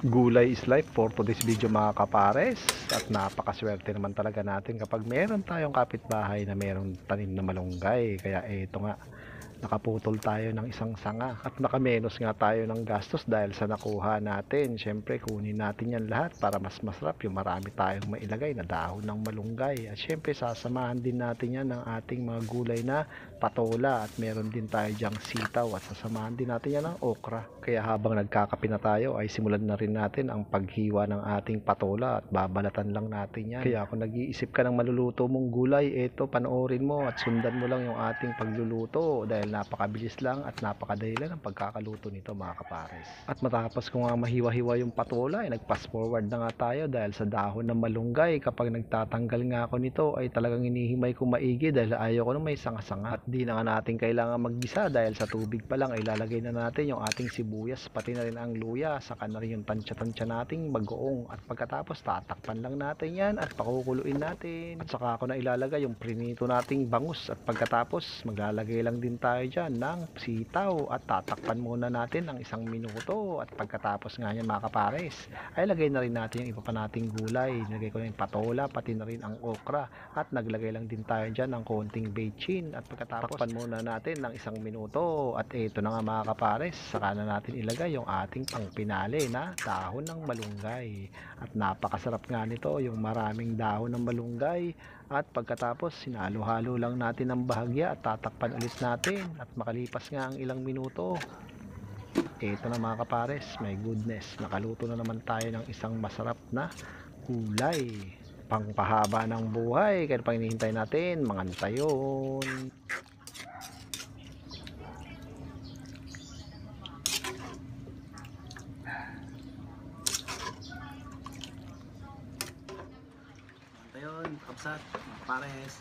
Gulay is life for today's video mga kapares, at napakaswerte naman talaga natin kapag meron tayong kapitbahay na meron tanim na malunggay. Kaya eto nga, nakaputol tayo ng isang sanga at nakamenos nga tayo ng gastos dahil sa nakuha natin. Syempre kunin natin yan lahat para mas masarap yung marami tayong mailagay na dahon ng malunggay. At syempre sasamahan din natin yan ng ating mga gulay na patola, at meron din tayo dyang sitaw, at sasamahan din natin yan ng okra. Kaya habang nagkakape na tayo ay simulan na rin natin ang paghiwa ng ating patola, at babalatan lang natin yan. Kaya kung nag-iisip ka ng maluluto mong gulay, eto panoorin mo at sundan mo lang yung ating pagluluto dahil napakabilis lang at napakadali lang ang pagkakaluto nito mga kapares. At matapos ko nga mahiwa-hiwa yung patola ay nag-fast forward na nga tayo dahil sa dahon ng malunggay. Kapag nagtatanggal nga ako nito ay talagang hinihimay ko maigi dahil ayaw ko na may sanga-sanga. At di na nga natin kailangan maggisa dahil sa tubig pa lang ay lalagay na natin yung ating sibuyas, pati na rin ang luya, saka na rin yung tansya-tansya nating bagoong. At pagkatapos tatakpan lang natin yan at pakukuluin natin. At saka ako na ilalagay yung prinito nating bangus, at pagkatapos maglalagay lang din tayo dyan ng sitaw at tatakpan muna natin ng 1 minuto. At pagkatapos nga yan mga kapares ay lagay na rin natin yung iba pa nating gulay. Nilagay ko na yung patola pati na rin ang okra, at naglagay lang din tayo dyan ng konting bechin. At pagkatapos takpan muna natin ng 1 minuto. At ito na nga mga kapares, saka na natin ilagay yung ating pangpinali na dahon ng malunggay. At napakasarap nga nito yung maraming dahon ng malunggay. At pagkatapos sinalo-halo lang natin ng bahagya at tatakpan ulit natin, at makalipas nga ang ilang minuto, ito na mga kapares, my goodness, nakaluto na naman tayo ng isang masarap na gulay pangpahaba ng buhay. Kaya pang hinihintay natin, mangantay yun. Ayun, kapsat, mga pares.